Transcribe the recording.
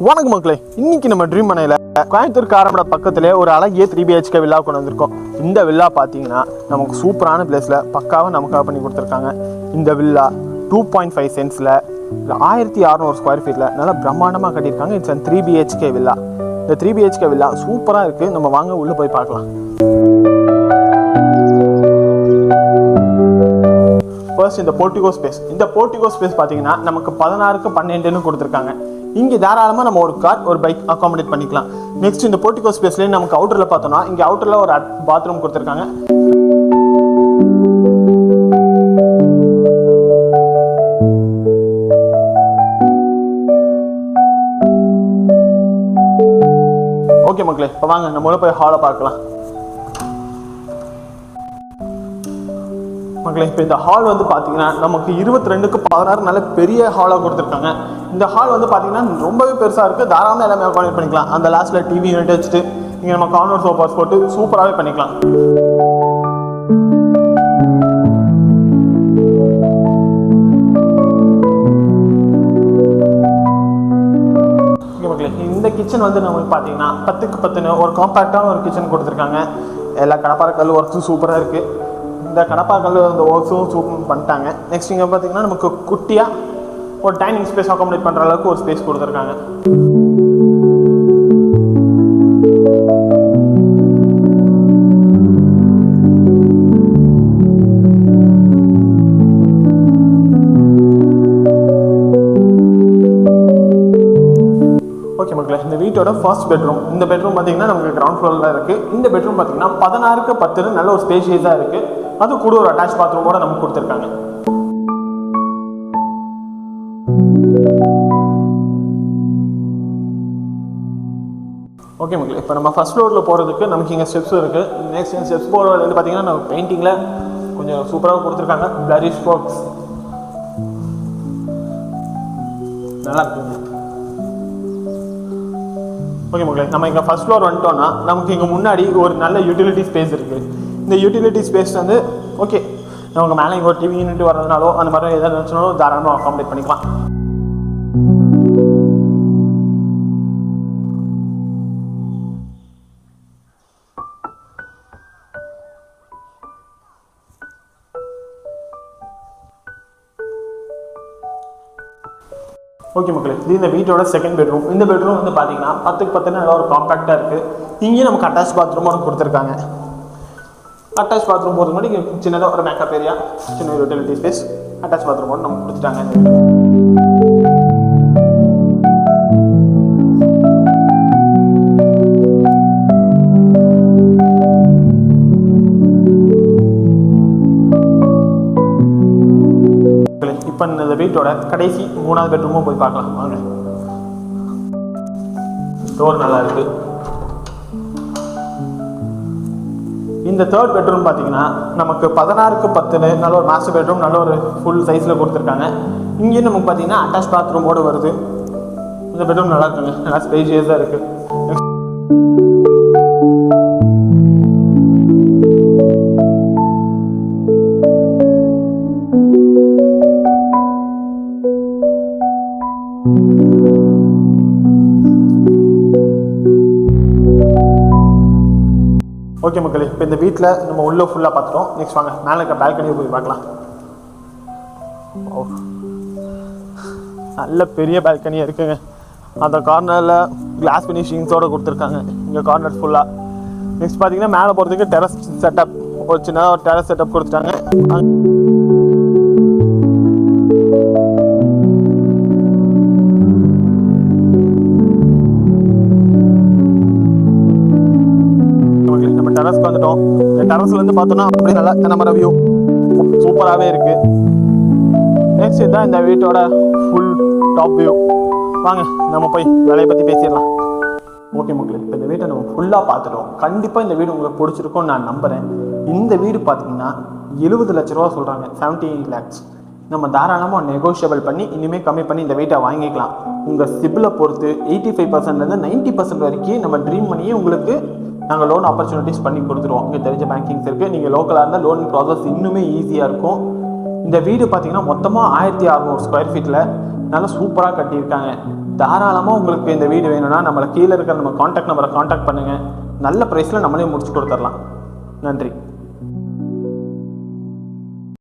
வணக்கம் மக்களே, இன்னைக்கு நம்ம ட்ரீம் மனையில் கோயம்புத்தூர் காரமடை பக்கத்துல ஒரு அழகிய 3BHK வில்லா கொண்டு வந்திருக்கோம். இந்த வில்லா பார்த்தீங்கன்னா நமக்கு சூப்பரான பிளேஸில் பக்காவாக நமக்காக பண்ணி கொடுத்துருக்காங்க. இந்த வில்லா 2.5 சென்ட்ஸில் 1600 ஸ்கொயர் ஃபீட்டில் நல்லா பிரம்மாண்டமாக கட்டியிருக்காங்க. It's 3BHK villa. இந்த 3BHK வில்லா சூப்பராக இருக்குது. நம்ம வாங்க உள்ளே போய் பார்க்கலாம். ஃபர்ஸ்ட் இந்த போர்ட்டிகோ ஸ்பேஸ் பார்த்தீங்கன்னா நமக்கு 16க்கு 12ன்னு கொடுத்துருக்காங்க. இங்கே தாராளமாக நம்ம ஒரு கார் ஒரு பைக் அகாமடேட் பண்ணிக்கலாம். நெக்ஸ்ட் இந்த போர்ட்டிகோ ஸ்பேஸ்லேயே நமக்கு அவுட்டரில் பார்த்தோம்னா இங்கே அவுட்டரில் ஒரு பாத்ரூம் கொடுத்துருக்காங்க. ஓகே மக்களே, இப்போ வாங்க நம்ம போய் ஹாலை பார்க்கலாம். மக்களே, இப்போ இந்த ஹால் வந்து பார்த்தீங்கன்னா நமக்கு 22க்கு 16 நல்ல பெரிய ஹாலாக கொடுத்துருக்காங்க. இந்த ஹால் வந்து பார்த்தீங்கன்னா ரொம்பவே பெருசாக இருக்குது. தாராளமாக எல்லாமே அகாமடேட் பண்ணிக்கலாம். அந்த லாஸ்ட்டில் டிவி யூனிட் வச்சுட்டு இங்கே நம்ம கார்னர் சோஃபாஸ் போட்டு சூப்பராகவே பண்ணிக்கலாம். மக்களே, இந்த கிச்சன் வந்து நமக்கு பார்த்தீங்கன்னா 10க்கு 10 ஒரு காம்பேக்டான ஒரு கிச்சன் கொடுத்துருக்காங்க. எல்லா கடப்பார கல் ஒர்க்ஸும் சூப்பராக இருக்குது. இந்த கடப்பாக்கல் இந்த ஒர்க்ஸும் சூப்பர் பண்ணிட்டாங்க. நெக்ஸ்ட் இங்கே பார்த்தீங்கன்னா நமக்கு குட்டியாக ஒரு டைனிங் ஸ்பேஸ் அகாமடேட் பண்ணுற அளவுக்கு ஒரு ஸ்பேஸ் கொடுத்துருக்காங்க. ஓகே மக்களே, இந்த வீட்டோட ஃபர்ஸ்ட் பெட்ரூம். இந்த பெட்ரூம் பார்த்தீங்கன்னா நமக்கு கிரவுண்ட் ஃப்ளோரில் இருக்குது. இந்த பெட்ரூம் பார்த்தீங்கன்னா 16க்கு 10 நல்ல ஒரு ஸ்பேஷியஸாக இருக்குது. அது கூட ஒரு அட்டாச் பாத்ரூமோட நமக்கு கொடுத்துருக்காங்க. ஓகே மக்களே, இப்போ நம்ம ஃபர்ஸ்ட் ஃப்ளோரில் போகிறதுக்கு நமக்கு இங்கே ஸ்டெப்ஸும் இருக்குது. நெக்ஸ்ட் ஸ்டெப்ஸ் போகிறதுலேருந்து பார்த்தீங்கன்னா நம்ம பெயிண்டிங்கில் கொஞ்சம் சூப்பராக கொடுத்துருக்காங்க. பிளரிஷ் ஒர்க்ஸ் நல்லா இருக்குங்க. ஓகே மக்களே, நம்ம இங்கே ஃபர்ஸ்ட் ஃப்ளோர் வந்துட்டோம்னா நமக்கு இங்கே முன்னாடி ஒரு நல்ல யூட்டிலிட்டி ஸ்பேஸ் இருக்குது. இந்த யூட்டிலிட்டி ஸ்பேஸ் வந்து ஓகே, நமக்கு மேலே இங்கே ஒரு டிவி யூனிட் வர்றதுனாலோ அந்த மாதிரி எதாவது நினச்சினாலும் தாராளமாக அகாமடேட் பண்ணிக்கலாம். ஓகே மக்களே, இது இந்த வீட்டோட செகண்ட் பெட்ரூம். இந்த பெட்ரூம் வந்து பார்த்தீங்கன்னா 10க்கு 10 நல்லா ஒரு காம்பேக்டாக இருக்குது. இங்கேயும் நமக்கு அட்டாச் பாத்ரூமோட கொடுத்துருக்காங்க. அட்டாச் பாத்ரூம் போகிறது முன்னாடி இங்கே சின்னதாக ஒரு மேக்கப் ஏரியா, சின்ன யூட்டிலிட்டி ஸ்பேஸ், அட்டாச் பாத்ரூமோட நமக்கு கொடுத்துட்டாங்க. இப்போ இந்த வீட்டோட கடைசி 3வது பெட்ரூமும் போய் பார்க்கலாம் வாங்க. டோர் நல்லா இருக்கு. இந்த தேர்ட் பெட்ரூம் பார்த்தீங்கன்னா நமக்கு 16க்கு 10 நல்ல ஒரு மாஸ்டர் பெட்ரூம், நல்ல ஒரு ஃபுல் சைஸில் கொடுத்துருக்காங்க. இங்கேயும் நமக்கு பார்த்தீங்கன்னா அட்டாச் பாத்ரூமோடு வருது. இந்த பெட்ரூம் நல்லா இருக்குங்க, நல்லா ஸ்பேஷியஸாக இருக்குது. ஓகே மக்களே, இப்போ இந்த வீட்டில் நம்ம உள்ளே ஃபுல்லாக பார்த்துட்டோம். நெக்ஸ்ட் வாங்க மேலே இருக்க பால்கனியை போய் பார்க்கலாம். நல்ல பெரிய பால்கனியாக இருக்குங்க. அந்த கார்னரில் கிளாஸ் ஃபினிஷிங்ஸோடு கொடுத்துருக்காங்க. இங்கே கார்னர் ஃபுல்லாக. நெக்ஸ்ட் பார்த்தீங்கன்னா மேலே போகிறதுக்கு டெரஸ் செட்டப், ஒரு சின்ன ஒரு டெரஸ் செட்டப் கொடுத்துட்டாங்க. டெரஸ்க்கு வந்துட்டோம். டெரஸ்ல இருந்து பார்த்தோம்னா அப்படியே நல்லா தென்னை வியூ சூப்பராகவே இருக்கு. நெக்ஸ்ட் இதுதான் இந்த வீட்டோட ஃபுல் டாப் வியூ. வாங்க நம்ம போய் வேலையை பற்றி பேசிடலாம். ஓகே மக்களே, இப்போ இந்த வீட்டை நம்ம ஃபுல்லாக பார்த்துட்டோம். கண்டிப்பாக இந்த வீடு உங்களுக்கு பிடிச்சிருக்கும்னு நான் நம்புகிறேன். இந்த வீடு பார்த்தீங்கன்னா 70 லட்ச ரூபா சொல்கிறாங்க, 78 lakhs. நம்ம தாராளமாக நெகோஷியபிள் பண்ணி இனிமேல் கம்மி பண்ணி இந்த வீட்டை வாங்கிக்கலாம். உங்கள் சிபிலை பொறுத்து 85%லேருந்து 90% வரைக்கும் நம்ம ட்ரீம் பண்ணியே உங்களுக்கு நாங்கள் லோன் ஆப்பர்ச்சுனிட்டிஸ் பண்ணி கொடுத்துருவோம். இங்கே தெரிஞ்ச பேங்கிங்ஸ் இருக்குது. நீங்கள் லோக்கலாக இருந்தால் லோன் ப்ராசஸ் இன்னுமே ஈஸியாக இருக்கும். இந்த வீடு பார்த்தீங்கன்னா மொத்தமாக 1600 ஸ்கொயர் ஃபீட்டில் நல்லா சூப்பராக கட்டியிருக்காங்க. தாராளமாக உங்களுக்கு இந்த வீடு வேணும்னா நம்மளை கீழே இருக்கிற நம்ம காண்டாக்ட் நம்பரை காண்டாக்ட் பண்ணுங்கள். நல்ல ப்ரைஸில் நம்மளே முடிச்சு கொடுத்துடலாம். நன்றி.